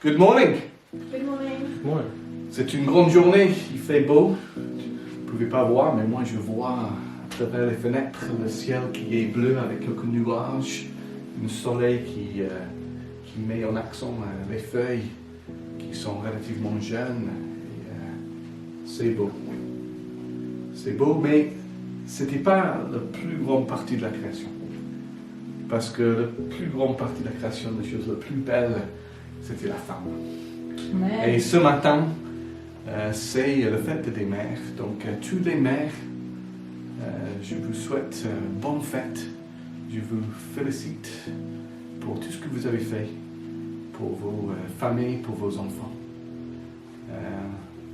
Good morning. Good morning. C'est une grande journée, il fait beau. Vous ne pouvez pas voir, mais moi je vois à travers les fenêtres le ciel qui est bleu avec quelques nuages, un soleil qui met en accent les feuilles qui sont relativement jeunes. C'est beau. C'est beau, mais ce n'était pas la plus grande partie de la création. Parce que la plus grande partie de la création, la chose la plus belle, c'était la femme. Ouais. Et ce matin, c'est le fête des mères. Donc, tous les mères, je vous souhaite bonne fête. Je vous félicite pour tout ce que vous avez fait pour vos familles, pour vos enfants.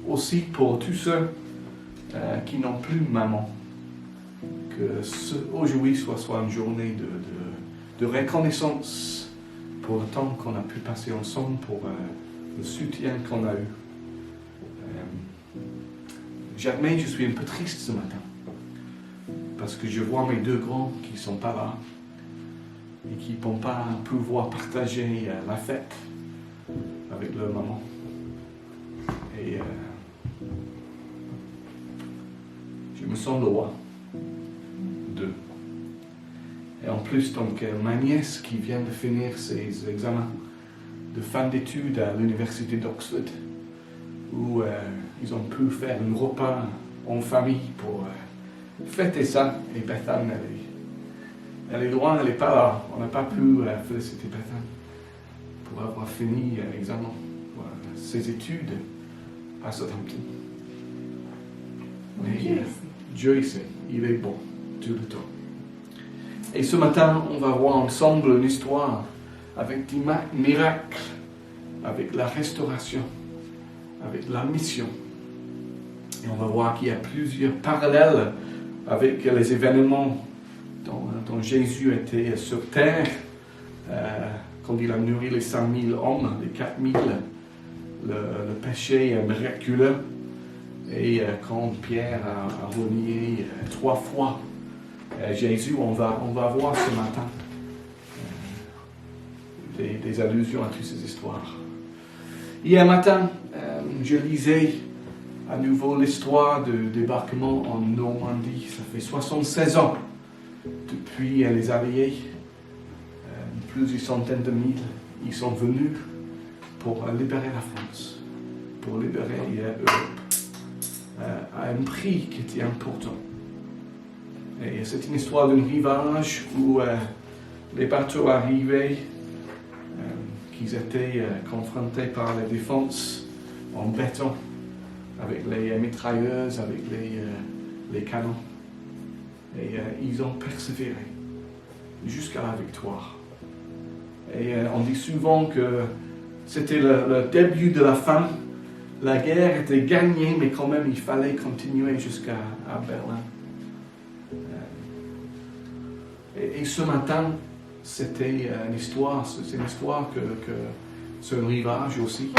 Aussi pour tous ceux qui n'ont plus maman. Que aujourd'hui soit une journée de reconnaissance pour le temps qu'on a pu passer ensemble, pour le soutien qu'on a eu. J'admets, je suis un peu triste ce matin, parce que je vois mes deux grands qui ne sont pas là, et qui ne vont pas pouvoir partager la fête avec leur maman. Et je me sens loin d'eux. Et en plus, donc, ma nièce qui vient de finir ses examens de fin d'études à l'université d'Oxford, où ils ont pu faire un repas en famille pour fêter ça. Et Bethan, elle est loin, elle n'est pas là. On n'a pas pu féliciter Bethan pour avoir fini l'examen, ses études à Southampton. Mais Dieu sait, il est bon tout le temps. Et ce matin, on va voir ensemble une histoire avec des miracles, avec la restauration, avec la mission. Et on va voir qu'il y a plusieurs parallèles avec les événements dont Jésus était sur terre, quand il a nourri les 5000 hommes, les 4000, le péché miraculeux, et quand Pierre a renié 3 fois Jésus. On va voir ce matin des allusions à toutes ces histoires. Hier matin, je lisais à nouveau l'histoire du débarquement en Normandie. Ça fait 76 ans depuis les Alliés, plusieurs centaines de mille. Ils sont venus pour libérer la France, pour libérer l'Europe, à un prix qui était important. Et c'est une histoire d'un rivage où les bateaux arrivaient, qu'ils étaient confrontés par la défense en béton, avec les mitrailleuses, avec les canons. Et ils ont persévéré jusqu'à la victoire. Et on dit souvent que c'était le début de la fin. La guerre était gagnée, mais quand même il fallait continuer jusqu'à Berlin. Et ce matin, c'était une histoire, c'est une histoire que c'est un rivage aussi,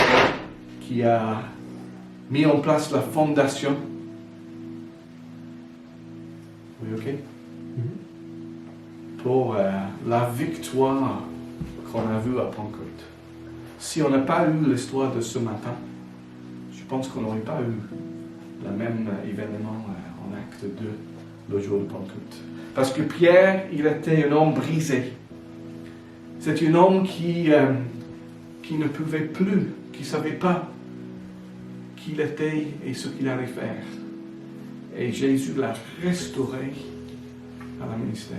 qui a mis en place la fondation. Oui, ok? Pour la victoire qu'on a vue à Pentecôte. Si on n'a pas eu l'histoire de ce matin, je pense qu'on n'aurait pas eu le même événement en acte 2, le jour de Pentecôte. Parce que Pierre, il était un homme brisé. C'est un homme qui ne pouvait plus, qui ne savait pas qui il était et ce qu'il allait faire. Et Jésus l'a restauré à la ministère.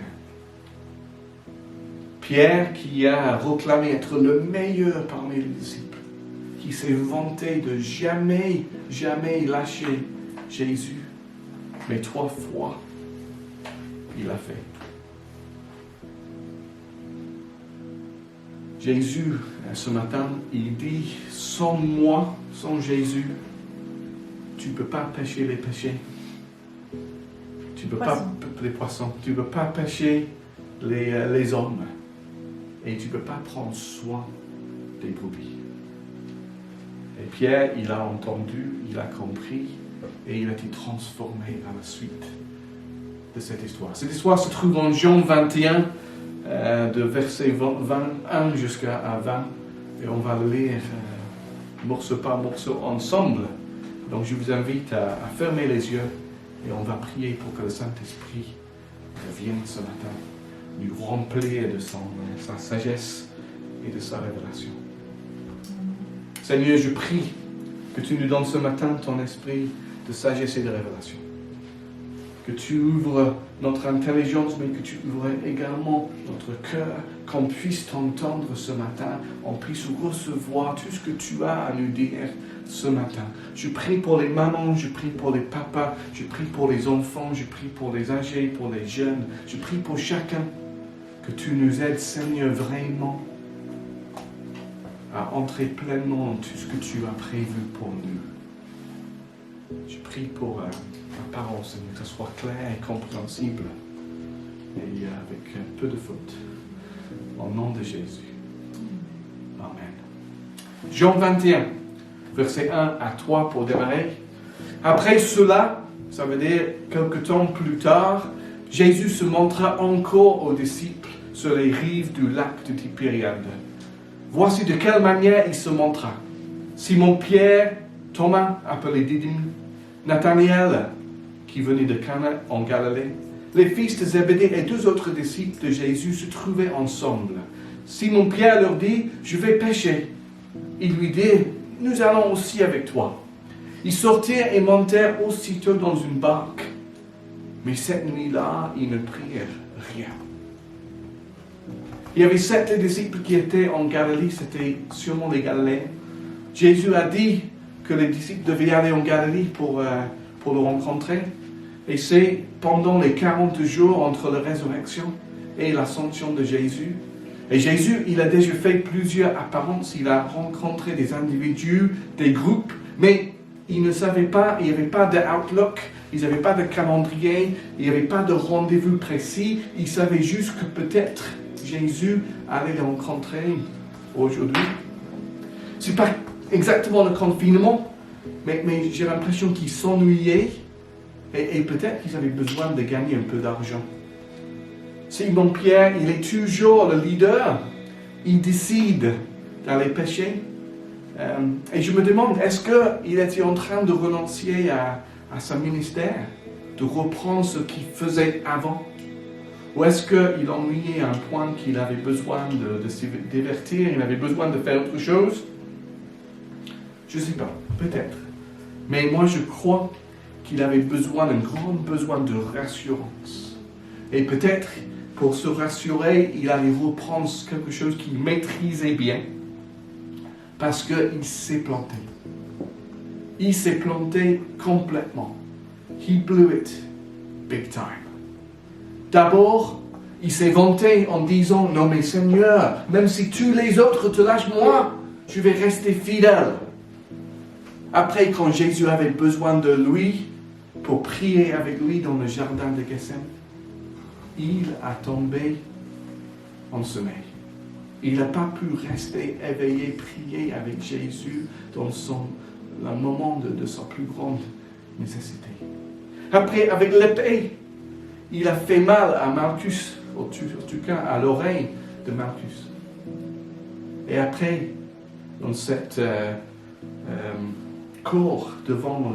Pierre, qui a proclamé être le meilleur parmi les disciples, qui s'est vanté de jamais lâcher Jésus, mais 3 fois, il a fait. Jésus, ce matin, il dit, sans moi, sans Jésus, tu ne peux pas pêcher les péchés. Tu ne peux pas les poissons. Tu ne peux pas pêcher les hommes. Et tu ne peux pas prendre soin des brebis. Et Pierre, il a entendu, il a compris, et il a été transformé à la suite de cette histoire. Cette histoire se trouve en Jean 21, de verset 21 jusqu'à 20, et on va le lire morceau par morceau ensemble. Donc je vous invite à fermer les yeux et on va prier pour que le Saint-Esprit vienne ce matin, nous remplir de sa sagesse et de sa révélation. Seigneur, je prie que tu nous donnes ce matin ton esprit de sagesse et de révélation. Que tu ouvres notre intelligence, mais que tu ouvres également notre cœur, qu'on puisse t'entendre ce matin, on puisse recevoir tout ce que tu as à nous dire ce matin. Je prie pour les mamans, je prie pour les papas, je prie pour les enfants, je prie pour les âgés, pour les jeunes, je prie pour chacun, que tu nous aides, Seigneur, vraiment à entrer pleinement dans tout ce que tu as prévu pour nous. Je prie pour la parole, Seigneur, que ce soit clair et compréhensible et avec peu de fautes. Au nom de Jésus. Amen. Jean 21, versets 1 à 3 pour démarrer. Après cela, ça veut dire quelque temps plus tard, Jésus se montra encore aux disciples sur les rives du lac de Tibériade. Voici de quelle manière il se montra. Simon-Pierre, Thomas, appelé Didyme, Nathanaël, qui venait de Cana en Galilée, les fils de Zébédée et 2 autres disciples de Jésus se trouvaient ensemble. Simon-Pierre leur dit, « Je vais pêcher. » Ils lui dirent, « Nous allons aussi avec toi. » Ils sortirent et montèrent aussitôt dans une barque. Mais cette nuit-là, ils ne prirent rien. Il y avait 7 disciples qui étaient en Galilée, c'était sûrement les Galiléens. Jésus a dit que les disciples devaient aller en Galilée pour le rencontrer. Et c'est pendant les 40 jours entre la résurrection et l'ascension de Jésus. Et Jésus, il a déjà fait plusieurs apparences, il a rencontré des individus, des groupes, mais il ne savait pas, il n'y avait pas d'outlook, il n'y avait pas de calendrier, il n'y avait pas de rendez-vous précis, il savait juste que peut-être Jésus allait le rencontrer aujourd'hui. Ce n'est pas exactement le confinement, mais j'ai l'impression qu'il s'ennuyait et peut-être qu'ils avaient besoin de gagner un peu d'argent. Simon-Pierre, il est toujours le leader. Il décide d'aller pêcher. Et je me demande, est-ce qu'il était en train de renoncer à son ministère, de reprendre ce qu'il faisait avant? Ou est-ce qu'il ennuyait à un point qu'il avait besoin de se divertir, il avait besoin de faire autre chose? Je ne sais pas, peut-être. Mais moi je crois qu'il avait un grand besoin de rassurance. Et peut-être, pour se rassurer, il allait reprendre quelque chose qu'il maîtrisait bien, parce qu'il s'est planté. Il s'est planté complètement. He blew it big time. D'abord, il s'est vanté en disant, « Non mais Seigneur, même si tous les autres te lâchent, moi, je vais rester fidèle. » Après, quand Jésus avait besoin de lui, pour prier avec lui dans le jardin de Gethsémane, il a tombé en sommeil. Il n'a pas pu rester éveillé, prier avec Jésus dans le moment de sa plus grande nécessité. Après, avec l'épée, il a fait mal à Malchus, en tout cas à l'oreille de Malchus. Et après, dans cette cour devant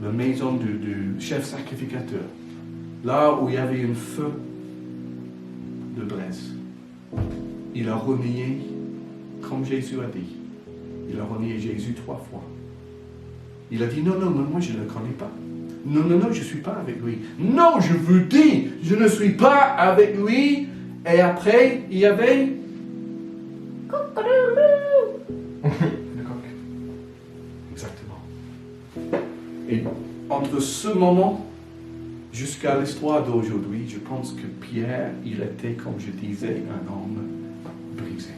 la maison du chef sacrificateur, là où il y avait un feu de braise, il a renié, comme Jésus a dit, il a renié Jésus 3 fois. Il a dit, non, moi je ne le connais pas. Non, je ne suis pas avec lui. Non, je vous dis, je ne suis pas avec lui. Et après, il y avait... le coq. Exactement. Et entre ce moment jusqu'à l'histoire d'aujourd'hui, je pense que Pierre, il était, comme je disais, un homme brisé.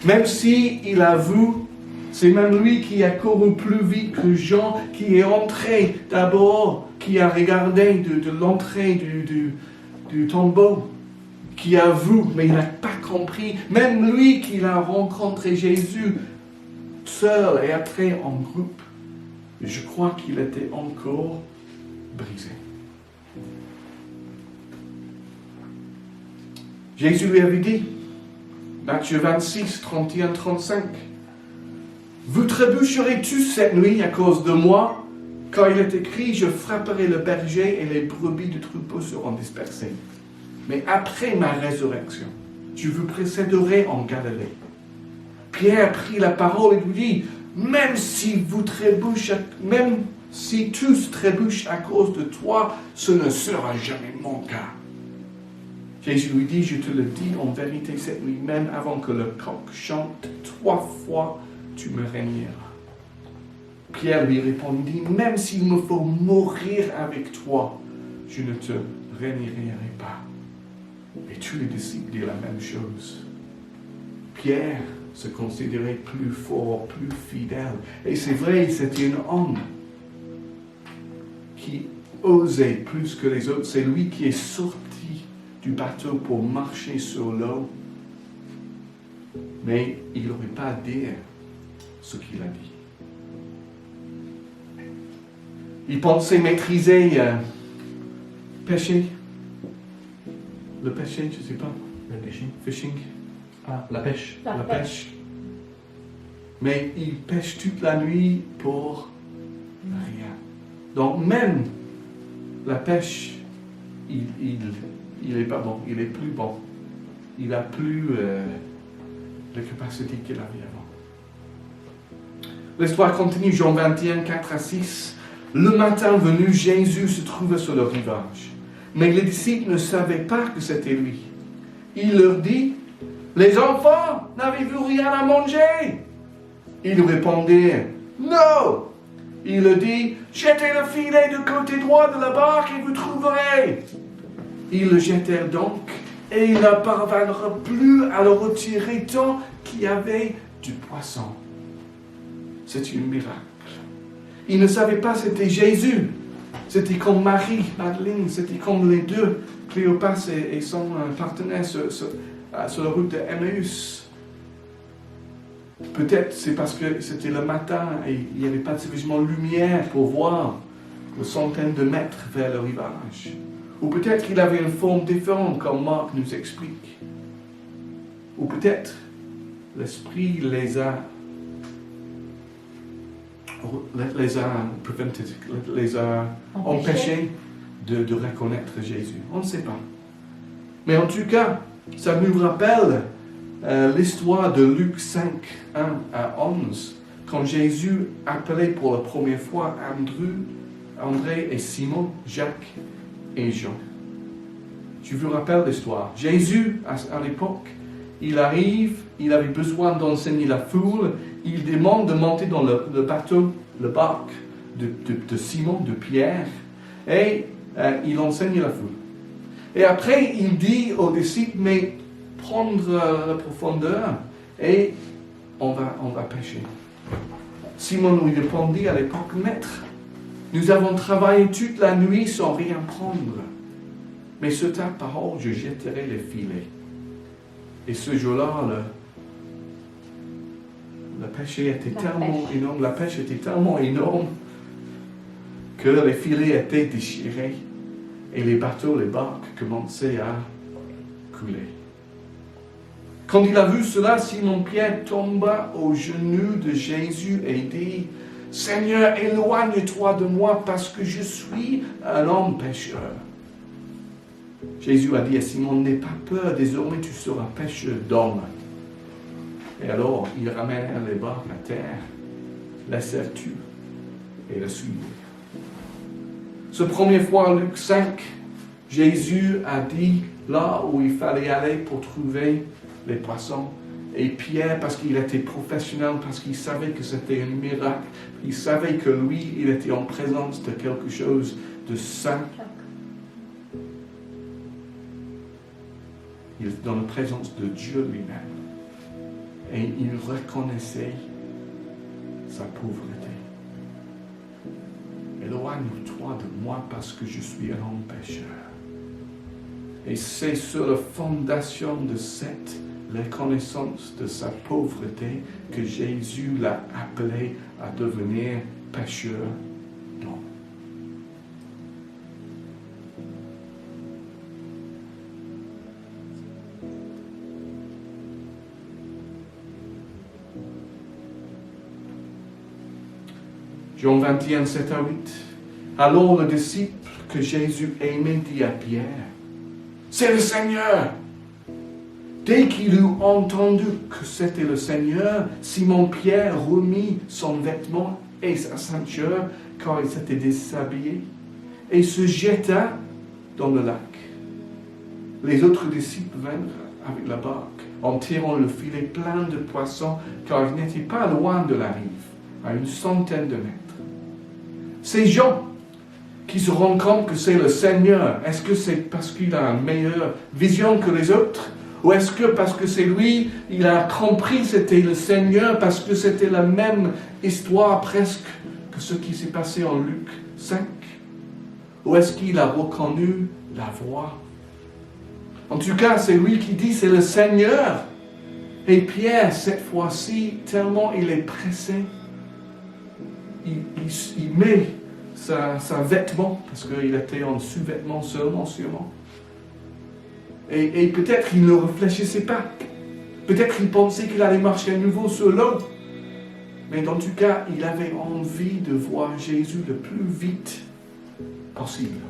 Même s'il avoue, c'est même lui qui a couru plus vite que Jean, qui est entré d'abord, qui a regardé de l'entrée du tombeau, qui avoue, mais il n'a pas compris. Même lui qui a rencontré Jésus seul et après en groupe, je crois qu'il était encore brisé. Jésus lui avait dit, Matthieu 26, 31, 35, Vous trébucherez tous cette nuit à cause de moi, car il est écrit, je frapperai le berger et les brebis du troupeau seront dispersées. Mais après ma résurrection, je vous précéderai en Galilée. Pierre prit la parole et lui dit, même si tous trébuchent à cause de toi, ce ne sera jamais mon cas. Jésus lui dit, je te le dis en vérité cette nuit même, avant que le coq chante 3 fois, tu me régneras. Pierre lui répondit, même s'il me faut mourir avec toi, je ne te rénierai pas. Et tous les disciples dirent la même chose. Pierre se considérait plus fort, plus fidèle. Et c'est vrai, c'était un homme qui osait plus que les autres. C'est lui qui est sorti du bateau pour marcher sur l'eau. Mais il n'aurait pas à dire ce qu'il a dit. Il pensait maîtriser pêcher. Le pêcher, je ne sais pas. Le pêcher. Fishing. Ah, la pêche. La pêche. Mais il pêche toute la nuit pour rien. Donc même la pêche, il est pas bon, il est plus bon. Il n'a plus la capacité qu'il avait avant. L'histoire continue, Jean 21, 4 à 6. Le matin venu, Jésus se trouvait sur le rivage. Mais les disciples ne savaient pas que c'était lui. Il leur dit, les enfants, n'avez-vous rien à manger? Ils répondirent, non. Il leur dit, jetez le filet du côté droit de la barque et vous trouverez. Ils le jetèrent donc, et ils ne parvinrent plus à le retirer tant qu'il y avait du poisson. C'est un miracle. Ils ne savaient pas que c'était Jésus. C'était comme Marie, Madeleine, c'était comme les deux, Cléopas et son partenaire sur la route de Emmaüs. Peut-être c'est parce que c'était le matin et il n'y avait pas suffisamment de lumière pour voir les centaines de mètres vers le rivage. Ou peut-être qu'il avait une forme différente, comme Marc nous explique. Ou peut-être l'Esprit les a empêchés de reconnaître Jésus. On ne sait pas. Mais en tout cas, ça nous rappelle l'histoire de Luc 5, 1 à 11, quand Jésus appelait pour la première fois André et Simon, Jacques et Jean. Je vous rappelle l'histoire. Jésus, à l'époque, il arrive, il avait besoin d'enseigner la foule, il demande de monter dans le bateau, le barque de Simon, de Pierre, et il enseigne la foule. Et après, il dit aux disciples, mais prendre la profondeur et on va pêcher. Simon lui répondit à l'époque, Maître, nous avons travaillé toute la nuit sans rien prendre, mais sur ta parole, je jetterai les filets. Et ce jour-là, la pêche était tellement énorme que les filets étaient déchirés et les bateaux, les barques commençaient à couler. Quand il a vu cela, Simon-Pierre tomba aux genoux de Jésus et dit, « Seigneur, éloigne-toi de moi parce que je suis un homme pécheur. » Jésus a dit à Simon, « N'aie pas peur, désormais tu seras pêcheur d'hommes. » Et alors, ils ramènèrent les barques à terre, laissèrent tout et le suivirent. Ce premier fois, Luc 5, Jésus a dit là où il fallait aller pour trouver les poissons. Et Pierre, parce qu'il était professionnel, parce qu'il savait que c'était un miracle, il savait que lui, il était en présence de quelque chose de saint. Il était dans la présence de Dieu lui-même. Et il reconnaissait sa pauvreté. Éloigne-toi de moi parce que je suis un homme pécheur. Et c'est sur la fondation de cette reconnaissance de sa pauvreté que Jésus l'a appelé à devenir pécheur d'hommes. Jean 21, 7 à 8. Alors le disciple que Jésus aimait dit à Pierre, « C'est le Seigneur !» Dès qu'il eut entendu que c'était le Seigneur, Simon-Pierre remit son vêtement et sa ceinture, car il s'était déshabillé, et se jeta dans le lac. Les autres disciples vinrent avec la barque, en tirant le filet plein de poissons, car ils n'étaient pas loin de la rive, à une centaine de mètres. Ces gens qui se rendent compte que c'est le Seigneur, est-ce que c'est parce qu'il a une meilleure vision que les autres? Ou est-ce que parce que c'est lui, il a compris que c'était le Seigneur, parce que c'était la même histoire presque que ce qui s'est passé en Luc 5? Ou est-ce qu'il a reconnu la voix? En tout cas, c'est lui qui dit c'est le Seigneur. Et Pierre, cette fois-ci, tellement il est pressé, il met sa vêtement, parce qu'il était en sous-vêtement seulement, sûrement. Et peut-être il ne réfléchissait pas. Peut-être il pensait qu'il allait marcher à nouveau sur l'eau. Mais en tout cas, il avait envie de voir Jésus le plus vite possible.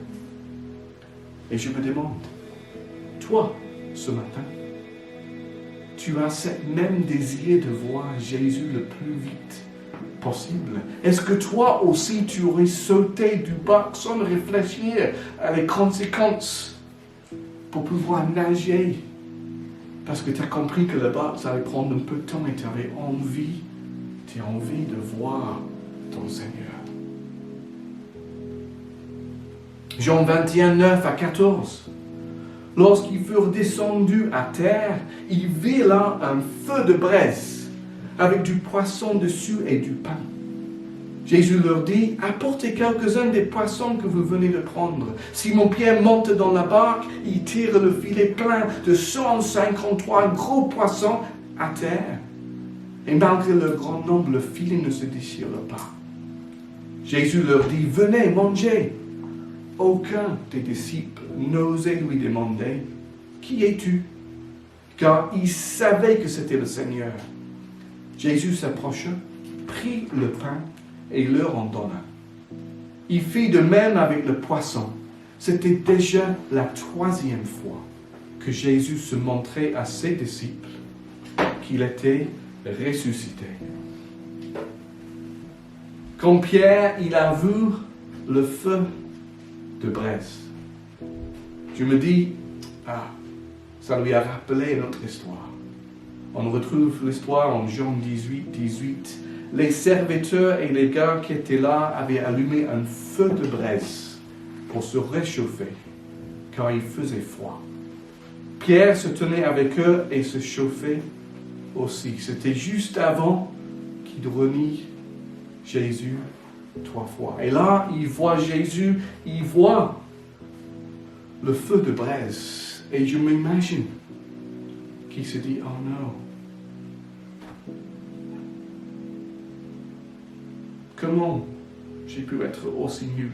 Et je me demande, toi, ce matin, tu as ce même désir de voir Jésus le plus vite possible? Est-ce que toi aussi tu aurais sauté du bac sans réfléchir à les conséquences pour pouvoir nager? Parce que tu as compris que le bac, ça allait prendre un peu de temps et tu avais envie de voir ton Seigneur. Jean 21, 9 à 14. Lorsqu'ils furent descendus à terre, ils virent là un feu de braise, avec du poisson dessus et du pain. Jésus leur dit, apportez quelques-uns des poissons que vous venez de prendre. Simon-Pierre monte dans la barque, il tire le filet plein de 153 gros poissons à terre. Et malgré le grand nombre, le filet ne se déchire pas. Jésus leur dit, venez manger. Aucun des disciples n'osait lui demander, qui es-tu? Car il savait que c'était le Seigneur. Jésus s'approcha, prit le pain et leur en donna. Il fit de même avec le poisson. C'était déjà la 3e fois que Jésus se montrait à ses disciples qu'il était ressuscité. Quand Pierre, il a vu le feu de braise, je me dis, ça lui a rappelé notre histoire. On retrouve l'histoire en Jean 18. Les serviteurs et les gars qui étaient là avaient allumé un feu de braise pour se réchauffer, car il faisait froid. Pierre se tenait avec eux et se chauffait aussi. C'était juste avant qu'il renie Jésus 3 fois. Et là, il voit Jésus, il voit le feu de braise. Et je m'imagine qu'il se dit, oh non. Comment j'ai pu être aussi nul?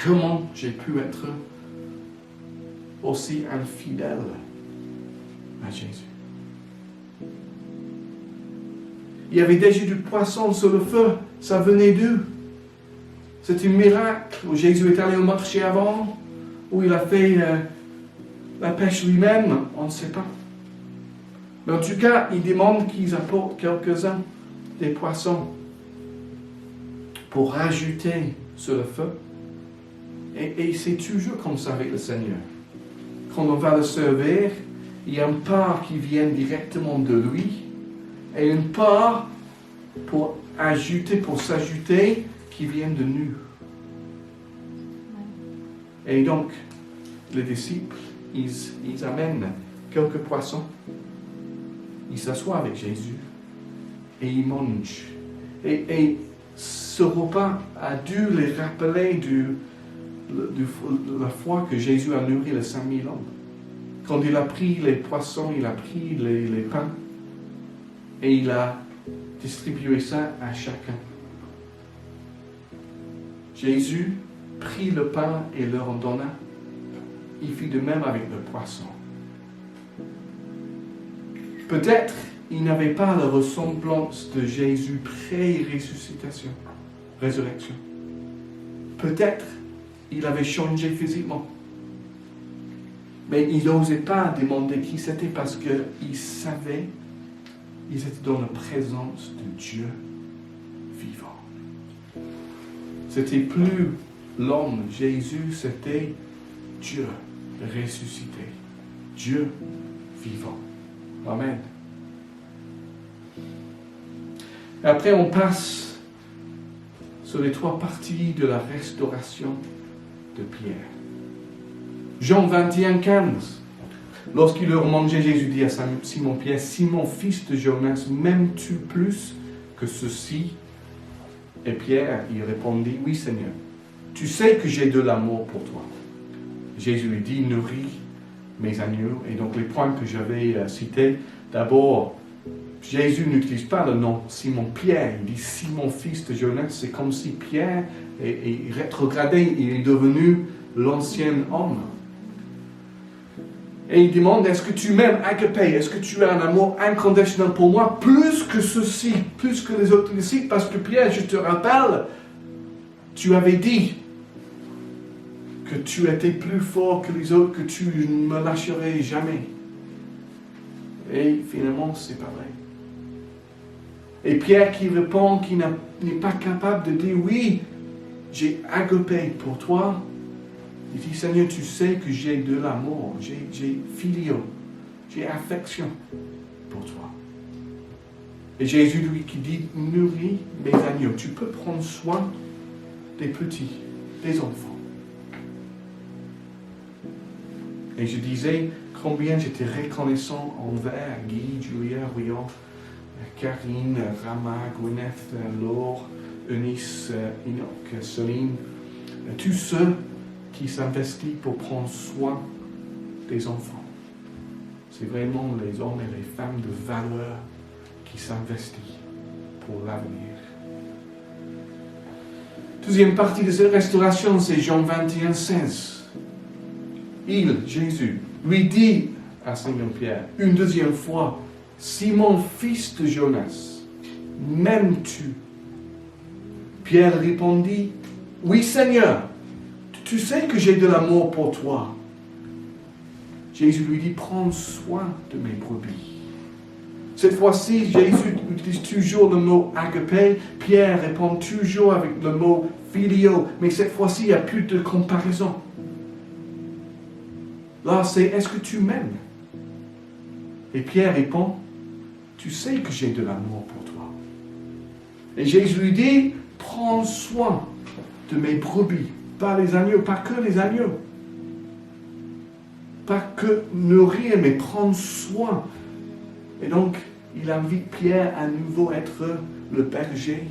Comment j'ai pu être aussi infidèle à Jésus? Il y avait déjà du poisson sur le feu. Ça venait d'où? C'est un miracle où Jésus est allé au marché avant, où il a fait la pêche lui-même, on ne sait pas. Mais en tout cas, il demande qu'ils apportent quelques-uns des poissons pour rajouter sur le feu. Et c'est toujours comme ça avec le Seigneur. Quand on va le servir, il y a une part qui vient directement de lui et une part pour s'ajouter qui vient de nous. Et donc, les disciples, ils amènent quelques poissons, ils s'assoient avec Jésus et ils mangent. Et ce repas a dû les rappeler la fois que Jésus a nourri les 5000 hommes. Quand il a pris les poissons, il a pris les pains et il a distribué ça à chacun. Jésus prit le pain et leur en donna. Il fit de même avec le poisson. Peut-être il n'avait pas la ressemblance de Jésus pré-résurrection. Peut-être il avait changé physiquement. Mais il n'osait pas demander qui c'était parce qu'il savait qu'ils étaient dans la présence de Dieu vivant. C'était plus l'homme, Jésus, c'était Dieu ressuscité, Dieu vivant. Amen. Après, on passe sur les 3 parties de la restauration de Pierre. Jean 21, 15. Lorsqu'il leur mangeait, Jésus dit à Simon-Pierre, « Simon, fils de Jonas, m'aimes-tu plus que ceci ?» Et Pierre, il répondit, « Oui, Seigneur, tu sais que j'ai de l'amour pour toi. » Jésus lui dit, « Nourris mes agneaux. » Et donc les points que j'avais cités, d'abord, Jésus n'utilise pas le nom Simon-Pierre, il dit Simon, fils de Jonas. C'est comme si Pierre est rétrogradé, il est devenu l'ancien homme. Et il demande, est-ce que tu m'aimes, agape, est-ce que tu as un amour inconditionnel pour moi, plus que ceci, plus que les autres disciples? Parce que Pierre, je te rappelle, tu avais dit que tu étais plus fort que les autres, que tu ne me lâcherais jamais. Et finalement, c'est pas vrai. Et Pierre qui répond, qui n'est pas capable de dire, oui, j'ai agapé pour toi. Il dit, Seigneur, tu sais que j'ai de l'amour, j'ai filio, j'ai affection pour toi. Et Jésus, lui, qui dit, nourris mes agneaux. Tu peux prendre soin des petits, des enfants. Et je disais combien j'étais reconnaissant envers Guy, Julia, Rion, Karine, Rama, Gwyneth, Laure, Eunice, Enoch, Céline, tous ceux qui s'investissent pour prendre soin des enfants. C'est vraiment les hommes et les femmes de valeur qui s'investissent pour l'avenir. Deuxième partie de cette restauration, c'est Jean 21, 16. Jésus, lui dit à Simon-Pierre, une deuxième fois, « Simon, fils de Jonas, m'aimes-tu » Pierre répondit, « Oui, Seigneur, tu sais que j'ai de l'amour pour toi. » Jésus lui dit, « Prends soin de mes brebis. » Cette fois-ci, Jésus utilise toujours le mot agape. Pierre répond toujours avec le mot filio. Mais cette fois-ci, il n'y a plus de comparaison. Là, c'est « Est-ce que tu m'aimes ?» Et Pierre répond « Tu sais que j'ai de l'amour pour toi. » Et Jésus lui dit « Prends soin de mes brebis. » Pas les agneaux, pas que les agneaux. Pas que nourrir, mais prendre soin. Et donc, il invite Pierre à nouveau être le berger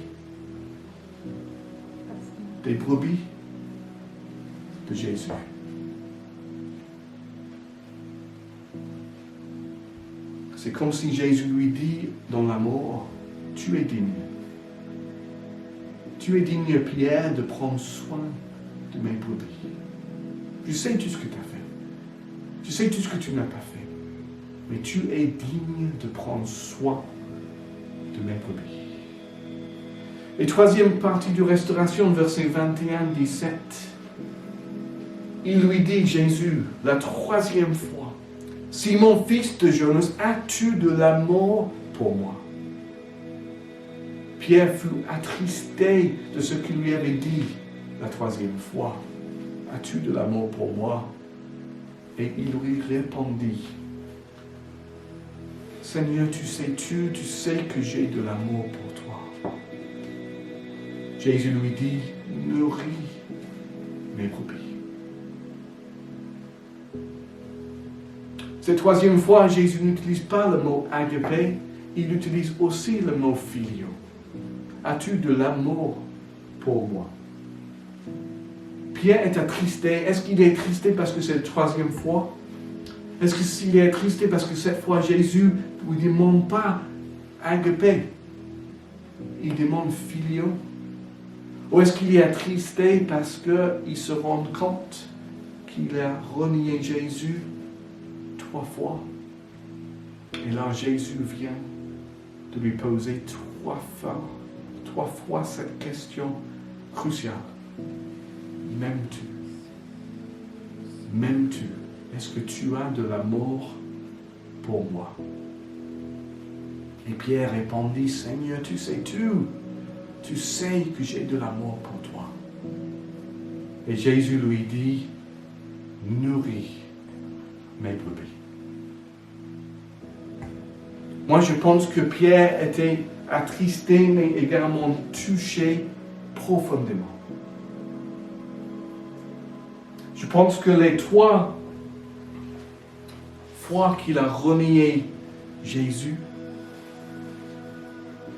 des brebis de Jésus. C'est comme si Jésus lui dit dans l'amour, tu es digne. Tu es digne, Pierre, de prendre soin de mes brebis. Je sais tout ce que tu as fait. Je sais tout ce que tu n'as pas fait. Mais tu es digne de prendre soin de mes brebis. Et troisième partie de restauration, verset 21-17. Il lui dit, Jésus, la troisième fois, « Simon, fils de Jonas, as-tu de l'amour pour moi ?» Pierre fut attristé de ce qu'il lui avait dit la troisième fois. « As-tu de l'amour pour moi ?» Et il lui répondit, « Seigneur, tu sais que j'ai de l'amour pour toi. » Jésus lui dit, « Nourris mes brebis. » Cette troisième fois, Jésus n'utilise pas le mot agape, il utilise aussi le mot filio. As-tu de l'amour pour moi? Pierre est attristé. Est-ce qu'il est attristé parce que c'est la troisième fois? Est-ce qu'il est attristé parce que cette fois Jésus ne lui demande pas agape, il demande filio? Ou est-ce qu'il est attristé parce qu'il se rend compte qu'il a renié Jésus 3 fois? Et là Jésus vient de lui poser trois fois cette question cruciale. M'aimes-tu? M'aimes-tu? Est-ce que tu as de l'amour pour moi? Et Pierre répondit, Seigneur, tu sais tout. Tu sais que j'ai de l'amour pour toi. Et Jésus lui dit, nourris mes brebis. Moi, je pense que Pierre était attristé, mais également touché profondément. Je pense que les 3 fois qu'il a renié Jésus,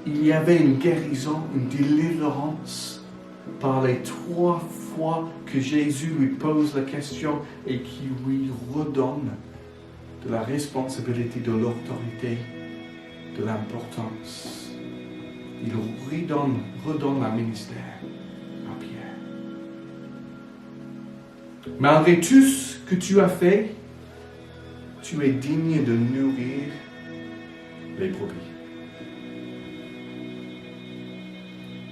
il y avait une guérison, une délivrance par les 3 fois que Jésus lui pose la question et qui lui redonne de la responsabilité, de l'autorité, de l'importance. Il redonne le ministère à Pierre. Malgré tout ce que tu as fait, tu es digne de nourrir les brebis.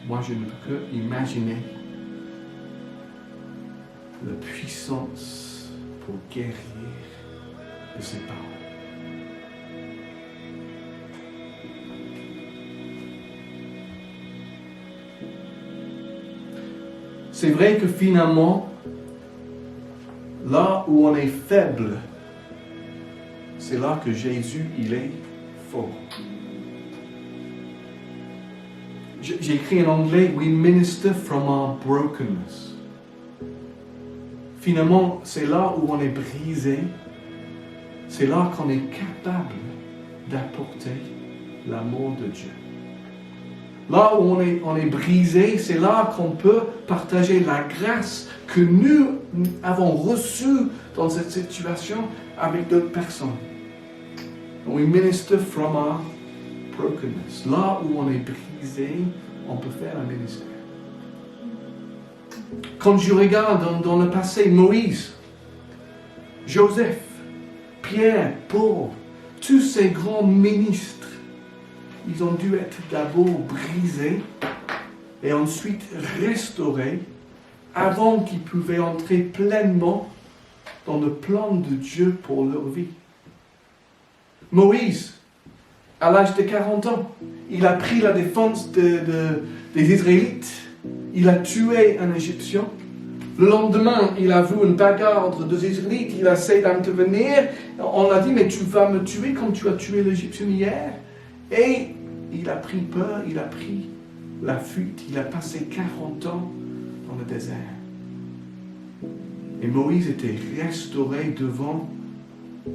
Moi, je ne peux que imaginer la puissance pour guérir de ces paroles. C'est vrai que finalement, là où on est faible, c'est là que Jésus, il est fort. J'ai écrit en anglais, we minister from our brokenness. Finalement, c'est là où on est brisé, c'est là qu'on est capable d'apporter l'amour de Dieu. Là où on est brisé, c'est là qu'on peut partager la grâce que nous avons reçue dans cette situation avec d'autres personnes. We minister from our brokenness. Là où on est brisé, on peut faire un ministère. Quand je regarde dans le passé, Moïse, Joseph, Pierre, Paul, tous ces grands ministres, ils ont dû être d'abord brisés et ensuite restaurés avant qu'ils pouvaient entrer pleinement dans le plan de Dieu pour leur vie. Moïse, à l'âge de 40 ans, il a pris la défense des Israélites. Il a tué un Égyptien. Le lendemain, il a vu une bagarre entre 2 Israélites. Il a essayé d'intervenir. On a dit, mais tu vas me tuer comme tu as tué l'Égyptien hier. Et il a pris peur, il a pris la fuite. Il a passé 40 ans dans le désert. Et Moïse était restauré devant le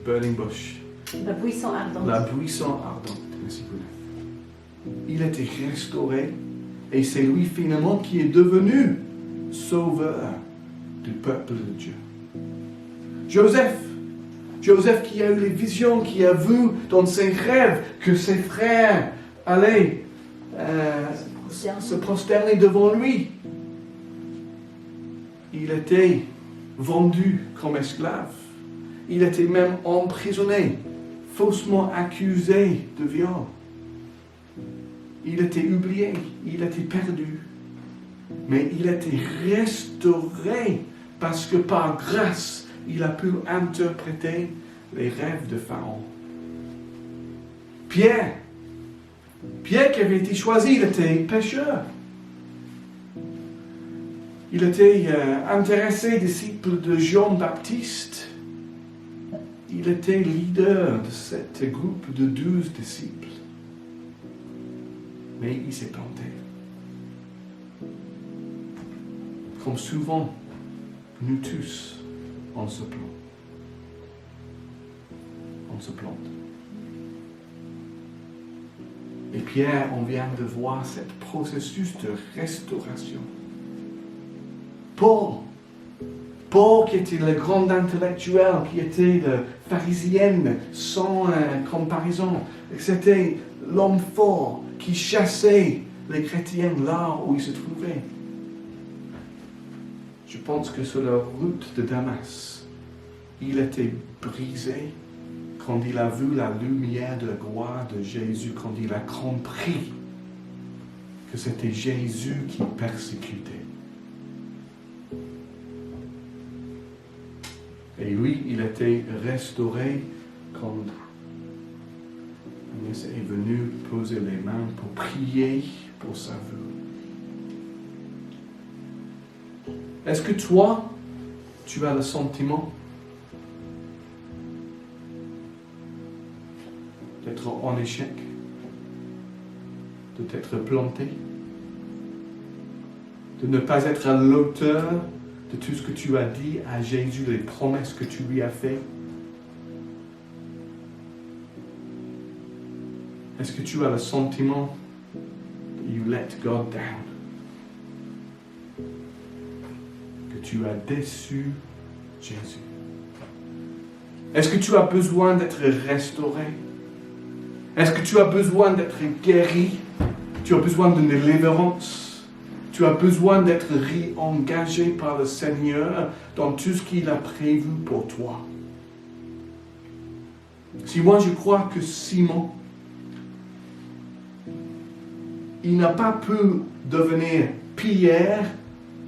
burning bush. La buisson ardente. La buisson ardente. Merci beaucoup. Il était restauré et c'est lui finalement qui est devenu sauveur du peuple de Dieu. Joseph qui a eu les visions, qui a vu dans ses rêves que ses frères allaient se prosterner devant lui. Il était vendu comme esclave. Il était même emprisonné, faussement accusé de viol. Il était oublié, il était perdu. Mais il était restauré parce que par grâce, il a pu interpréter les rêves de Pharaon. Pierre qui avait été choisi, il était pécheur. Il était intéressé, disciple de Jean-Baptiste. Il était leader de ce groupe de 12 disciples. Mais il s'est planté. Comme souvent, nous tous, on se plante. On se plante. Et Pierre, on vient de voir ce processus de restauration. Paul qui était le grand intellectuel, qui était le pharisien sans comparaison. C'était l'homme fort qui chassait les chrétiens là où ils se trouvaient. Je pense que sur la route de Damas, il était brisé quand il a vu la lumière de la gloire de Jésus, quand il a compris que c'était Jésus qui persécutait. Et lui, il était restauré quand Agnès est venue poser les mains pour prier pour sa vue. Est-ce que toi, tu as le sentiment d'être en échec, de t'être planté, de ne pas être à l'auteur de tout ce que tu as dit à Jésus, les promesses que tu lui as faites? Est-ce que tu as le sentiment that you let God down? Que tu as déçu Jésus? Est-ce que tu as besoin d'être restauré? Est-ce que tu as besoin d'être guéri? Tu as besoin d'une délivrance? Tu as besoin d'être réengagé par le Seigneur dans tout ce qu'il a prévu pour toi? Si moi je crois que Simon, il n'a pas pu devenir Pierre,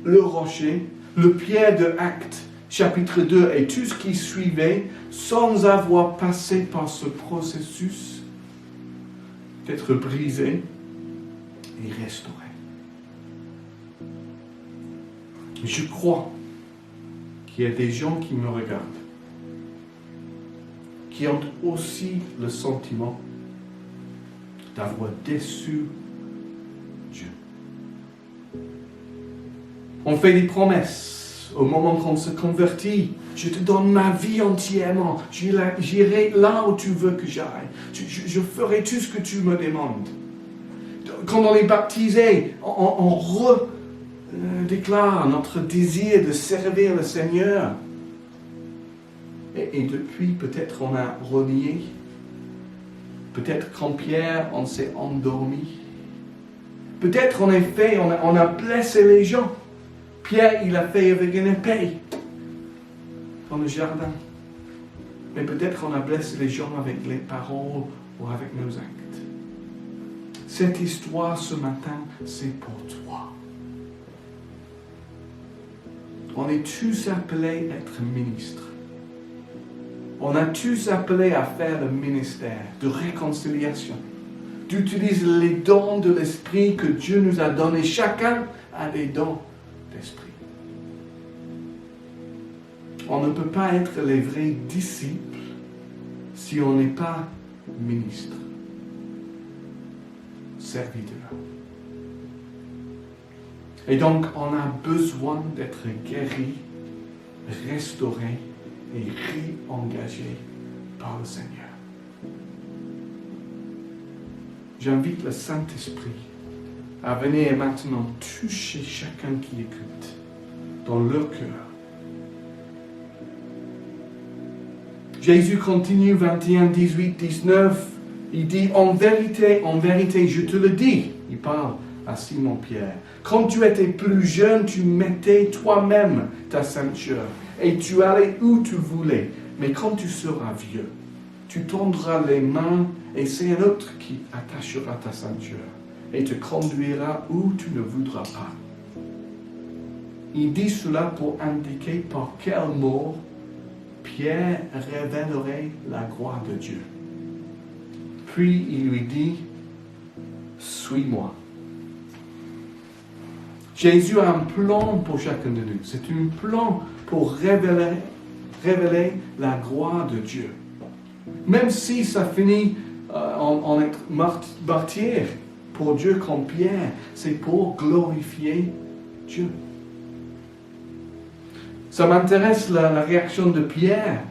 le rocher, le Pierre de Actes, chapitre 2 et tout ce qui suivait, sans avoir passé par ce processus d'être brisé et restauré. Je crois qu'il y a des gens qui me regardent, qui ont aussi le sentiment d'avoir déçu Dieu. On fait des promesses au moment qu'on se convertit. Je te donne ma vie entièrement. J'irai là où tu veux que j'aille. Je ferai tout ce que tu me demandes. Quand on est baptisé, on redéclare notre désir de servir le Seigneur. Et depuis, peut-être on a renié. Peut-être qu'en Pierre, on s'est endormi. Peut-être en effet, on a blessé les gens. Pierre, il a fait avec une épée dans le jardin. Mais peut-être on a blessé les gens avec les paroles ou avec nos actes. Cette histoire ce matin, c'est pour toi. On est tous appelés à être ministres. On a tous appelés à faire le ministère de réconciliation, d'utiliser les dons de l'Esprit que Dieu nous a donnés. Chacun a des dons d'Esprit. On ne peut pas être les vrais disciples si on n'est pas ministre, serviteur. Et donc, on a besoin d'être guéri, restauré et réengagé par le Seigneur. J'invite le Saint-Esprit à venir maintenant toucher chacun qui écoute dans leur cœur. Jésus continue 21, 18, 19. Il dit, en vérité, je te le dis. Il parle à Simon-Pierre. Quand tu étais plus jeune, tu mettais toi-même ta ceinture et tu allais où tu voulais. Mais quand tu seras vieux, tu tendras les mains et c'est un autre qui attachera ta ceinture et te conduira où tu ne voudras pas. Il dit cela pour indiquer par quel mot Pierre révélerait la gloire de Dieu. Puis il lui dit, suis-moi. Jésus a un plan pour chacun de nous. C'est un plan pour révéler la gloire de Dieu. Même si ça finit en être martyr pour Dieu comme Pierre, c'est pour glorifier Dieu. Ça m'intéresse la réaction de Pierre.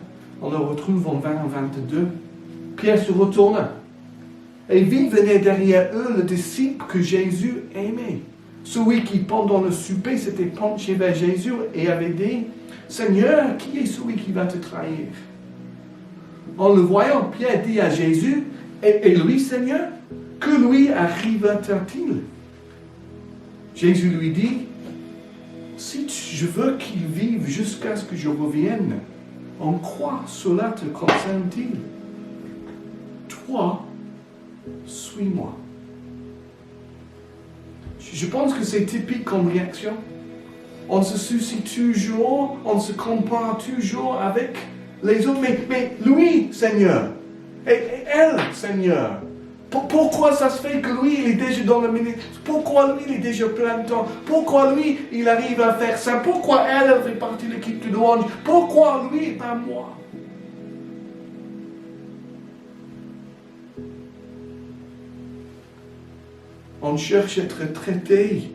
On le retrouve en 20 à 22. Pierre se retourna et vit venir derrière eux le disciple que Jésus aimait. Celui qui, pendant le souper, s'était penché vers Jésus et avait dit, « Seigneur, qui est celui qui va te trahir ?» En le voyant, Pierre dit à Jésus, « Et lui, Seigneur, que lui arrivera-t-il » Jésus lui dit, « Si je veux qu'il vive jusqu'à ce que je revienne, en quoi cela te concerne-t-il ? toi, suis-moi. Je pense que c'est typique comme réaction. On se soucie toujours, on se compare toujours avec les autres. Mais lui, Seigneur, et elle, Seigneur, pourquoi ça se fait que lui, il est déjà dans le ministère? Pourquoi lui, il est déjà plein de temps? Pourquoi lui, il arrive à faire ça? Pourquoi elle fait partie de l'équipe de louange? Pourquoi lui et pas moi? On cherche à être traité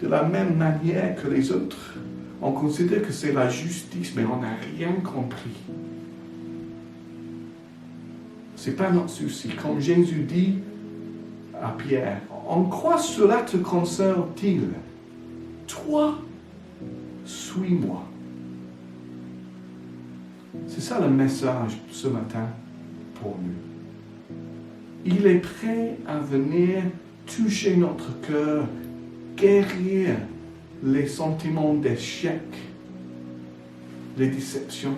de la même manière que les autres. On considère que c'est la justice, mais on n'a rien compris. Ce n'est pas notre souci. Comme Jésus dit à Pierre, en quoi cela te concerne-t-il? Toi, suis-moi. C'est ça le message ce matin pour nous. Il est prêt à venir toucher notre cœur, guérir les sentiments d'échec, les déceptions,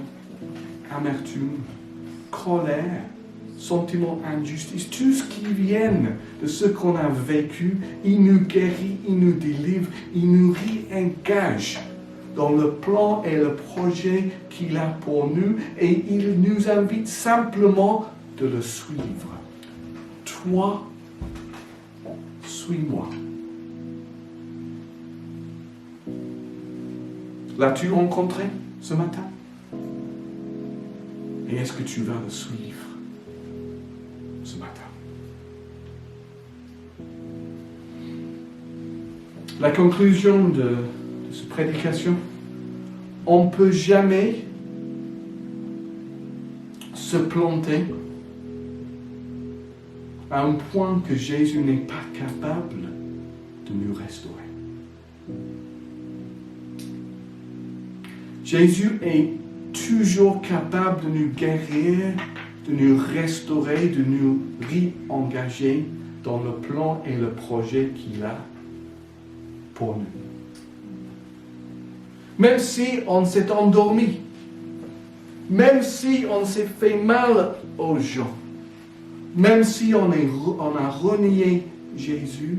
amertume, colère, sentiments d'injustice, tout ce qui vient de ce qu'on a vécu. Il nous guérit, il nous délivre, il nous réengage dans le plan et le projet qu'il a pour nous, et il nous invite simplement de le suivre. Toi, suis-moi. L'as-tu rencontré ce matin? Et est-ce que tu vas le suivre ce matin? La conclusion de cette prédication, on ne peut jamais se planter à un point que Jésus n'est pas capable de nous restaurer. Jésus est toujours capable de nous guérir, de nous restaurer, de nous réengager dans le plan et le projet qu'il a pour nous. Même si on s'est endormi, même si on s'est fait mal aux gens, même si on a renié Jésus,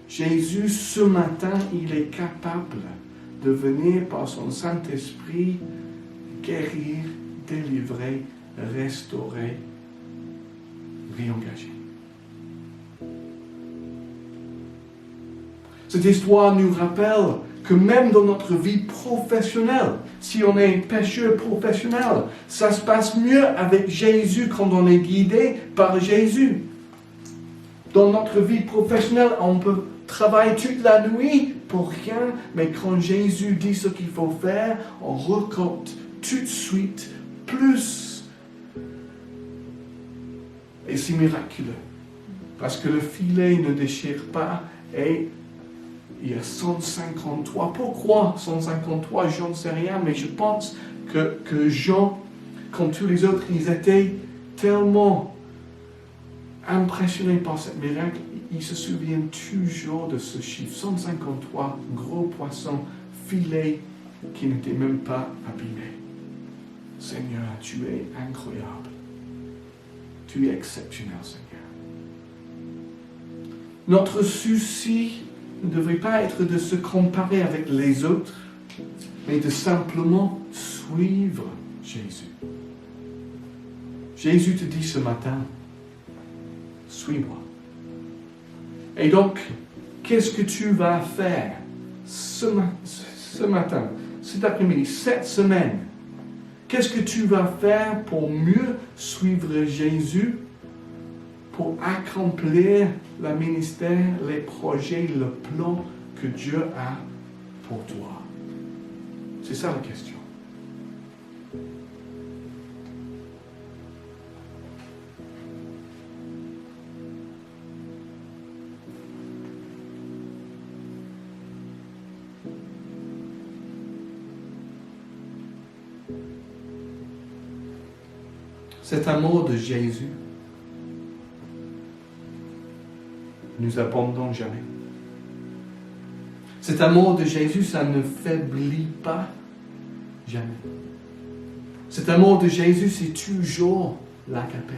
Jésus ce matin, il est capable de venir par son Saint-Esprit guérir, délivrer, restaurer, réengager. Cette histoire nous rappelle que même dans notre vie professionnelle, si on est pécheur professionnel, ça se passe mieux avec Jésus quand on est guidé par Jésus. Dans notre vie professionnelle, on peut travailler toute la nuit pour rien, mais quand Jésus dit ce qu'il faut faire, on récolte tout de suite plus. Et c'est miraculeux. Parce que le filet ne déchire pas et il y a 153. Pourquoi 153? Je ne sais rien, mais je pense que Jean, comme tous les autres, ils étaient tellement impressionnés par ce miracle, ils se souviennent toujours de ce chiffre. 153 gros poissons, filets qui n'étaient même pas abîmés. Seigneur, tu es incroyable. Tu es exceptionnel, Seigneur. Notre souci ne devrait pas être de se comparer avec les autres, mais de simplement suivre Jésus. Jésus te dit ce matin, suis-moi. Et donc, qu'est-ce que tu vas faire ce matin, cet après-midi, cette semaine? Qu'est-ce que tu vas faire pour mieux suivre Jésus, pour accomplir le ministère, les projets, le plan que Dieu a pour toi? C'est ça la question. Cet amour de Jésus nous abandonne jamais. Cet amour de Jésus, ça ne faiblit pas jamais. Cet amour de Jésus, c'est toujours l'agapé.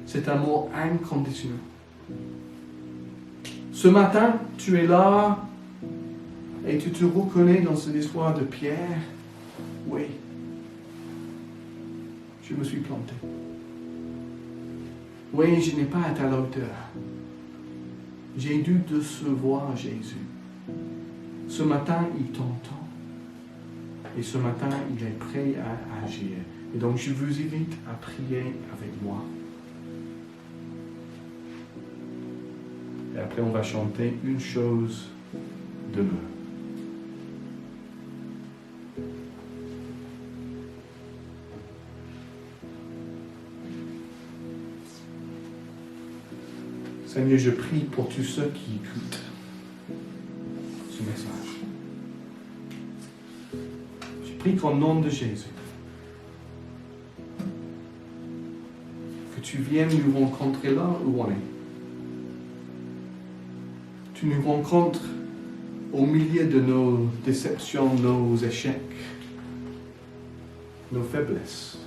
cet amour inconditionnel. Ce matin, tu es là et tu te reconnais dans cette histoire de Pierre. Oui, je me suis planté. Oui, je n'ai pas été à la hauteur. J'ai dû décevoir Jésus. Ce matin, il t'entend. Et ce matin, il est prêt à agir. Et donc, je vous invite à prier avec moi. Et après, on va chanter une chose demeure. Seigneur, je prie pour tous ceux qui écoutent ce message. Je prie qu'au nom de Jésus, que tu viennes nous rencontrer là où on est. Tu nous rencontres au milieu de nos déceptions, nos échecs, nos faiblesses.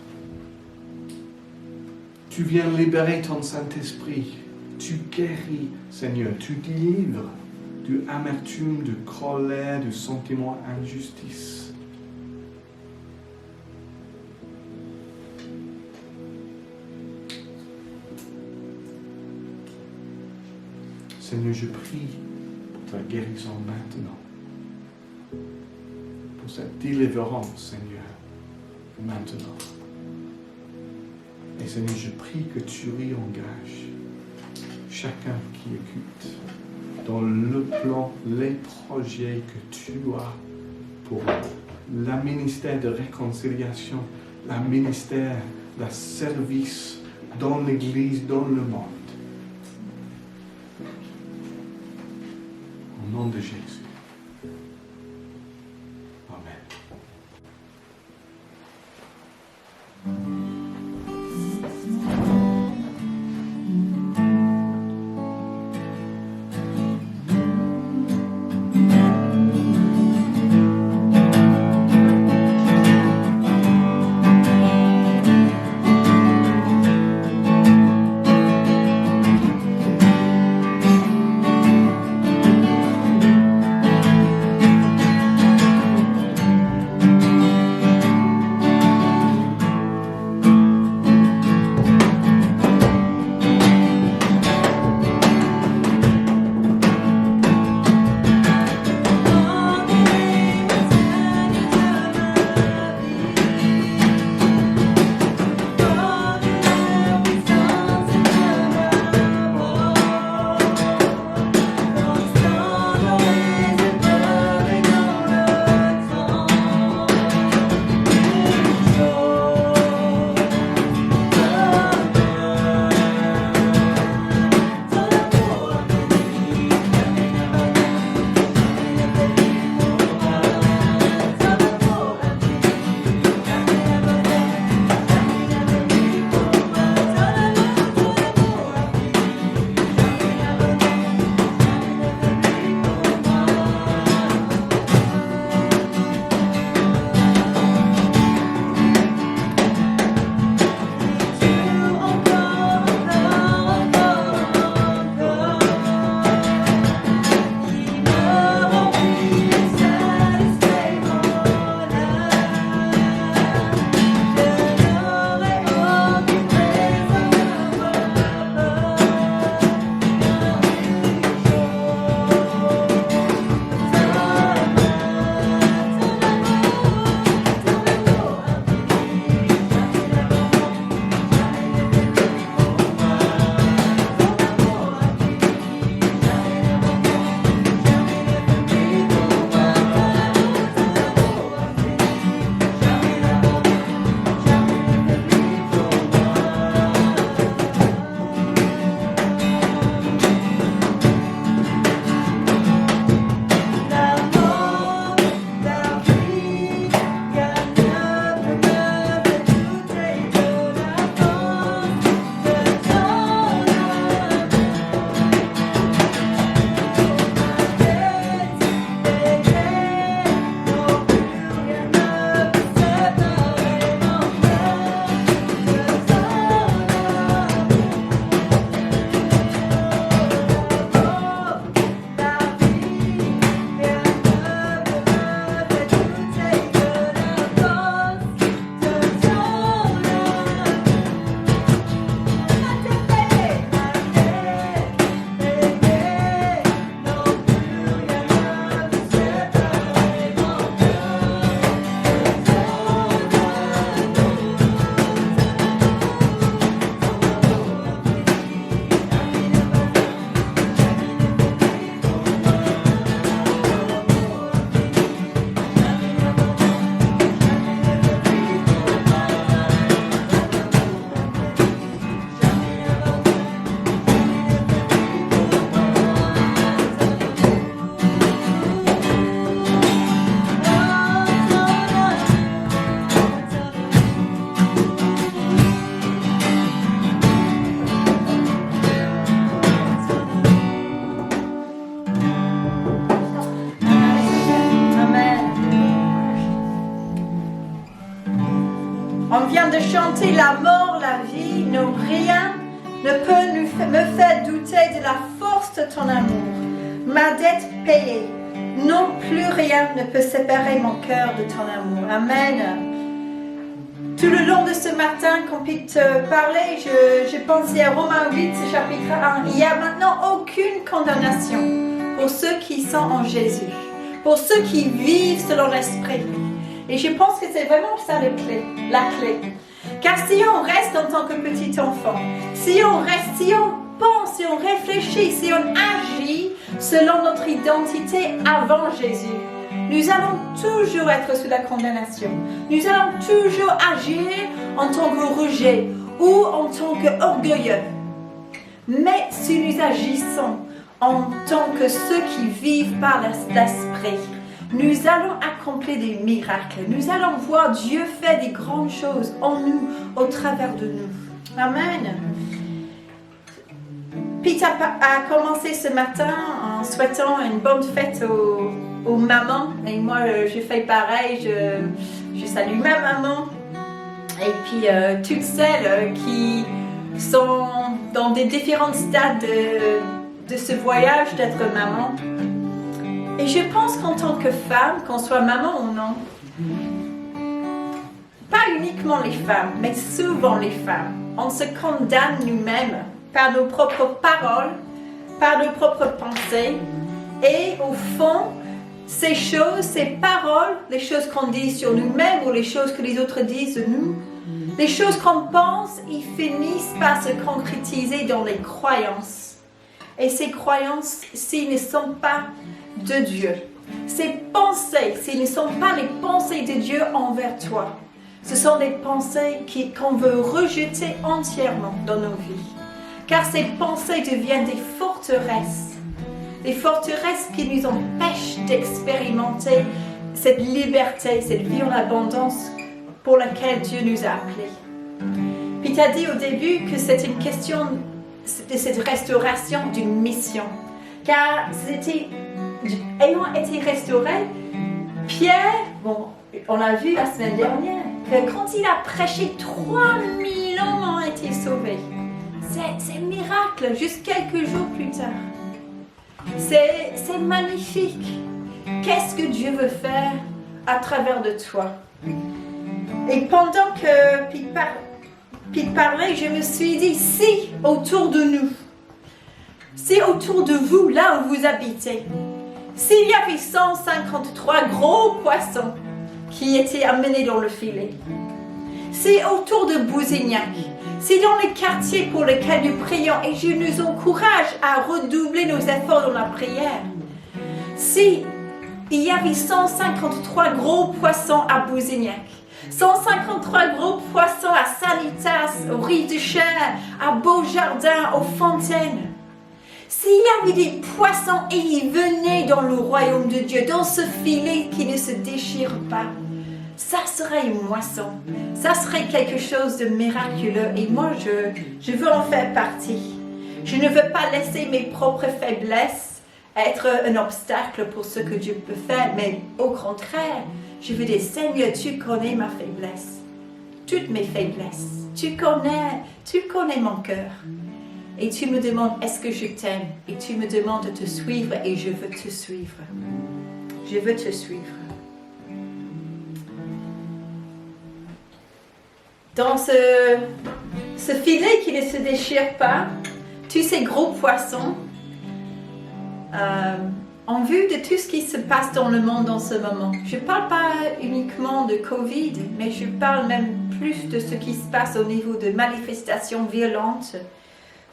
Tu viens libérer ton Saint-Esprit. Tu guéris, Seigneur. Tu délivres de amertume, de colère, de sentiments d'injustice. Seigneur, je prie pour ta guérison maintenant. Pour cette délivrance, Seigneur, maintenant. Et Seigneur, je prie que tu réengages chacun qui écoute dans le plan, les projets que tu as pour le ministère de réconciliation, le ministère de service dans l'Église, dans le monde. Au nom de Jésus. Amen. vient de chanter la mort, la vie, non rien ne peut me faire douter de la force de ton amour. Ma dette payée, non plus rien ne peut séparer mon cœur de ton amour. Amen. Tout le long de ce matin, quand Pete parlait, je pensais à Romains 8, chapitre 1. Il n'y a maintenant aucune condamnation pour ceux qui sont en Jésus, pour ceux qui vivent selon l'Esprit. Et je pense que c'est vraiment ça la clé. Car si on reste en tant que petit enfant, si on reste, si on pense, si on réfléchit, si on agit selon notre identité avant Jésus, nous allons toujours être sous la condamnation. Nous allons toujours agir en tant que rejet ou en tant qu'orgueilleux. Mais si nous agissons en tant que ceux qui vivent par l'Esprit, nous allons accomplir des miracles. Nous allons voir Dieu faire des grandes choses en nous, au travers de nous. Amen. Pete a commencé ce matin en souhaitant une bonne fête aux mamans. Et moi, je fais pareil. Je salue ma maman. Et puis, toutes celles qui sont dans des différents stades de ce voyage d'être maman. Et je pense qu'en tant que femme, qu'on soit maman ou non, pas uniquement les femmes, mais souvent les femmes, on se condamne nous-mêmes par nos propres paroles, par nos propres pensées. Et au fond, ces choses, ces paroles, les choses qu'on dit sur nous-mêmes ou les choses que les autres disent de nous, les choses qu'on pense, ils finissent par se concrétiser dans les croyances. Et ces croyances, s'ils ne sont pas de Dieu, ces pensées, s'ils ne sont pas les pensées de Dieu envers toi, ce sont des pensées qu'on veut rejeter entièrement dans nos vies. Car ces pensées deviennent des forteresses qui nous empêchent d'expérimenter cette liberté, cette vie en abondance pour laquelle Dieu nous a appelés. Puis tu as dit au début que c'est une question de cette restauration d'une mission. Car ayant été restauré, Pierre, on l'a vu la semaine dernière, que quand il a prêché, 3000 hommes ont été sauvés. C'est un miracle, juste quelques jours plus tard. C'est magnifique. Qu'est-ce que Dieu veut faire à travers de toi? Et pendant que Pete parlait, je me suis dit, si autour de nous, si autour de vous, là où vous habitez, s'il y avait 153 gros poissons qui étaient amenés dans le filet, si autour de Bousignac, si dans les quartiers pour lesquels nous prions, et je nous encourage à redoubler nos efforts dans la prière, si il y avait 153 gros poissons à Bousignac, 153 gros poissons à Sanitas, au Rive du Cher, à Beaujardin, aux Fontaines, s'il y avait des poissons et ils venaient dans le royaume de Dieu, dans ce filet qui ne se déchire pas, ça serait une moisson. Ça serait quelque chose de miraculeux. Et moi, je veux en faire partie. Je ne veux pas laisser mes propres faiblesses être un obstacle pour ce que Dieu peut faire. Mais au contraire, je veux dire, Seigneur, tu connais ma faiblesse. Toutes mes faiblesses. Tu connais mon cœur. Et tu me demandes, est-ce que je t'aime? Et tu me demandes de te suivre et je veux te suivre. Je veux te suivre. Dans ce filet qui ne se déchire pas, tous ces gros poissons, en vue de tout ce qui se passe dans le monde en ce moment. Je ne parle pas uniquement de Covid, mais je parle même plus de ce qui se passe au niveau de manifestations violentes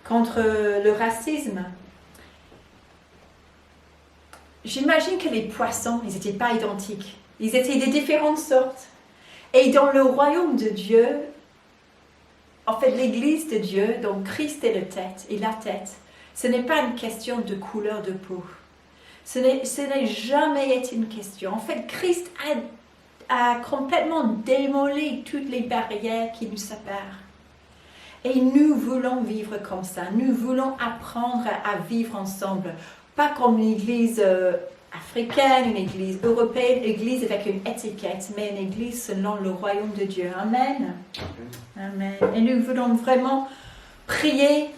contre le racisme. J'imagine que les poissons, ils n'étaient pas identiques. Ils étaient de différentes sortes. Et dans le royaume de Dieu, en fait, l'Église de Dieu, donc Christ est la tête, ce n'est pas une question de couleur de peau. Ce n'est jamais été une question. En fait, Christ a complètement démoli toutes les barrières qui nous séparent. Et nous voulons vivre comme ça. Nous voulons apprendre à vivre ensemble. Pas comme l'Église africaine, une église européenne, une église avec une étiquette, mais une église selon le royaume de Dieu. Amen. Amen. Et nous voulons vraiment prier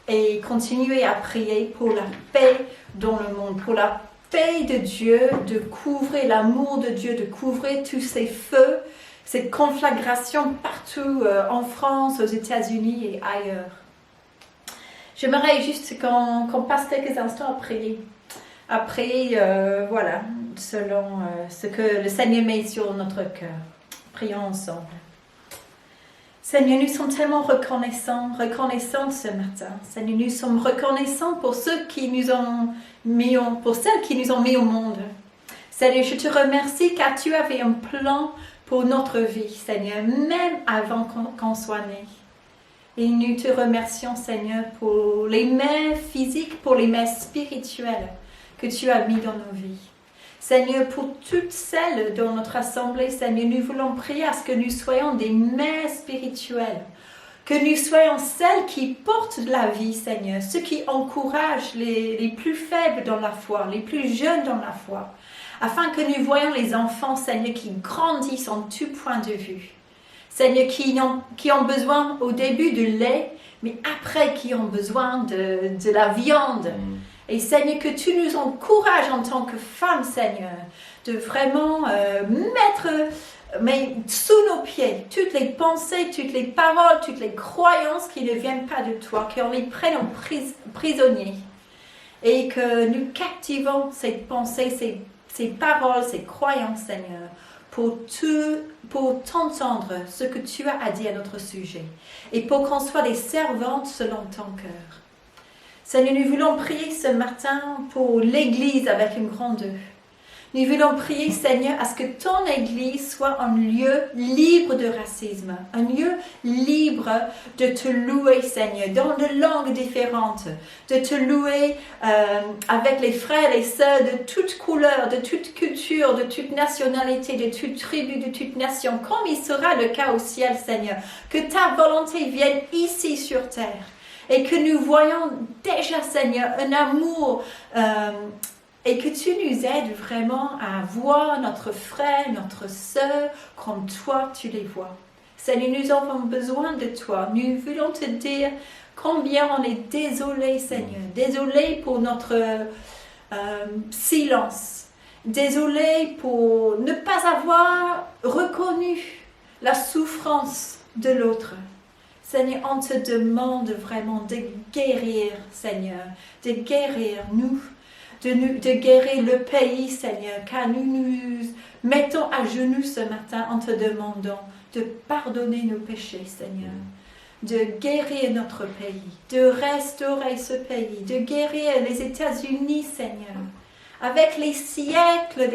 et continuer à prier pour la paix dans le monde, pour la paix de Dieu, de couvrir l'amour de Dieu, de couvrir tous ces feux, cette conflagration partout en France, aux États-Unis et ailleurs. J'aimerais juste qu'on passe quelques instants à prier. Après, voilà, selon ce que le Seigneur met sur notre cœur. Prions ensemble. Seigneur, nous sommes tellement reconnaissants ce matin. Seigneur, nous sommes reconnaissants pour ceux qui nous ont mis pour celles qui nous ont mis au monde. Seigneur, je te remercie car tu avais un plan pour notre vie, Seigneur, même avant qu'on soit né. Et nous te remercions, Seigneur, pour les mères physiques, pour les mères spirituelles que tu as mis dans nos vies. Seigneur, pour toutes celles dans notre assemblée, Seigneur, nous voulons prier à ce que nous soyons des mères spirituelles, que nous soyons celles qui portent de la vie, Seigneur, ceux qui encouragent les plus faibles dans la foi, les plus jeunes dans la foi, afin que nous voyions les enfants, Seigneur, qui grandissent en tout point de vue. Seigneur, qui ont besoin au début de lait, mais après qui ont besoin de la viande. Et Seigneur, que tu nous encourages en tant que femmes, Seigneur, de vraiment mettre sous nos pieds toutes les pensées, toutes les paroles, toutes les croyances qui ne viennent pas de toi, qu'on les prenne en prisonniers. Et que nous captivons ces pensées, ces paroles, ces croyances, Seigneur, pour t'entendre ce que tu as à dire à notre sujet. Et pour qu'on soit des servantes selon ton cœur. Seigneur, nous voulons prier ce matin pour l'Église avec une grande E. Nous voulons prier, Seigneur, à ce que ton Église soit un lieu libre de racisme, un lieu libre de te louer, Seigneur, dans de langues différentes, de te louer avec les frères et les sœurs de toute couleur, de toute culture, de toute nationalité, de toute tribu, de toute nation, comme il sera le cas au ciel, Seigneur. Que ta volonté vienne ici sur terre. Et que nous voyons déjà, Seigneur, un amour et que tu nous aides vraiment à voir notre frère, notre sœur, comme toi tu les vois. Seigneur, nous avons besoin de toi. Nous voulons te dire combien on est désolé, Seigneur. Désolé pour notre silence. Désolé pour ne pas avoir reconnu la souffrance de l'autre. Seigneur, on te demande vraiment de guérir, Seigneur, de guérir nous, de guérir le pays, Seigneur, car nous nous mettons à genoux ce matin en te demandant de pardonner nos péchés, Seigneur, de guérir notre pays, de restaurer ce pays, de guérir les États-Unis, Seigneur, avec les siècles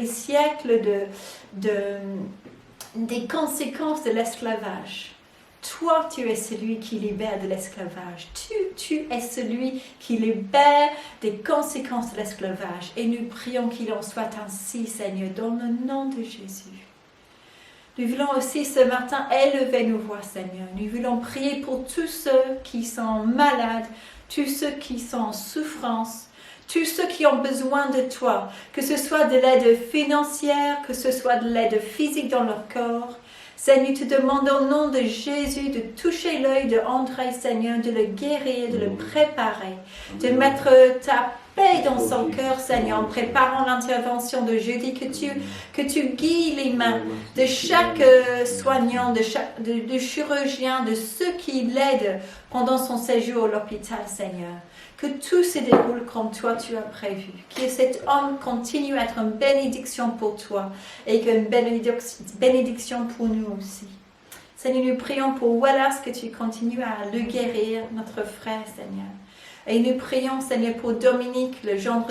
des conséquences de l'esclavage. Toi, tu es celui qui libère de l'esclavage. Tu es celui qui libère des conséquences de l'esclavage. Et nous prions qu'il en soit ainsi, Seigneur, dans le nom de Jésus. Nous voulons aussi ce matin élever nos voix, Seigneur. Nous voulons prier pour tous ceux qui sont malades, tous ceux qui sont en souffrance, tous ceux qui ont besoin de toi, que ce soit de l'aide financière, que ce soit de l'aide physique dans leur corps. Seigneur, nous te demandons au nom de Jésus de toucher l'œil de André, Seigneur, de le guérir, de le préparer, de mettre ta paix dans son cœur, Seigneur, en préparant l'intervention de jeudi, que tu guides les mains de chaque soignant, de chirurgien, de ceux qui l'aident pendant son séjour à l'hôpital, Seigneur. Que tout se déroule comme toi tu as prévu. Que cet homme continue à être une bénédiction pour toi et qu'une bénédiction pour nous aussi. Seigneur, nous prions pour Wallace que tu continues à le guérir, notre frère, Seigneur. Et nous prions, Seigneur, pour Dominique, le gendre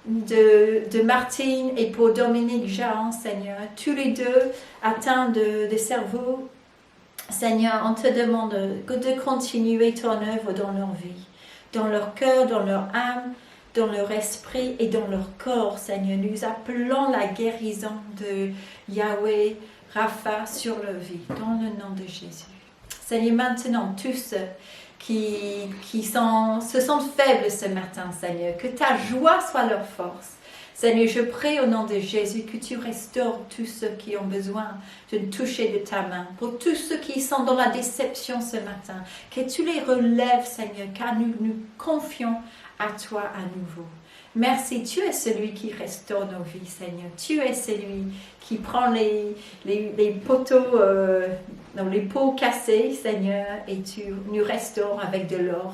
de Martine, et pour Dominique Jean, Seigneur. Tous les deux atteints de cerveau. Seigneur, on te demande de continuer ton œuvre dans leur vie, dans leur cœur, dans leur âme, dans leur esprit et dans leur corps, Seigneur. Nous appelons la guérison de Yahweh Rapha sur leur vie, dans le nom de Jésus. Seigneur, maintenant, tous ceux qui se sentent faibles ce matin, Seigneur, que ta joie soit leur force. Seigneur, je prie au nom de Jésus que tu restaures tous ceux qui ont besoin de toucher de ta main. Pour tous ceux qui sont dans la déception ce matin, que tu les relèves, Seigneur, car nous nous confions à toi à nouveau. Merci, tu es celui qui restaure nos vies, Seigneur. Tu es celui qui prend les poteaux, les pots cassés, Seigneur, et tu nous restaures avec de l'or,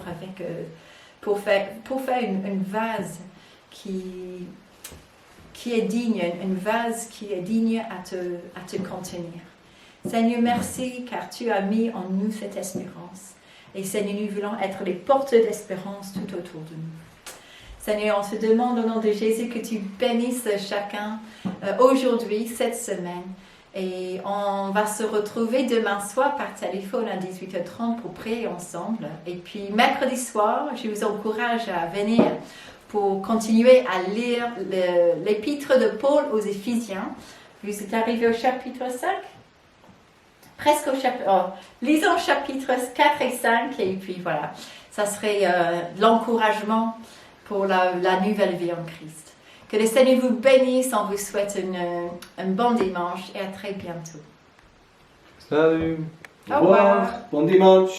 pour faire une vase qui est digne, une vase qui est digne à te contenir. Seigneur, merci car tu as mis en nous cette espérance. Et Seigneur, nous voulons être les porteurs d'espérance tout autour de nous. Seigneur, on se demande au nom de Jésus que tu bénisses chacun aujourd'hui, cette semaine. Et on va se retrouver demain soir par téléphone à 18h30 pour prier ensemble. Et puis mercredi soir, je vous encourage à venir pour continuer à lire l'épître de Paul aux Éphésiens. Vous êtes arrivé au chapitre 5 ? Presque au chapitre... Oh, lisons chapitres 4 et 5 et puis voilà. Ça serait l'encouragement pour la nouvelle vie en Christ. Que le Seigneur vous bénisse. On vous souhaite un bon dimanche et à très bientôt. Salut. Au revoir. Bon dimanche.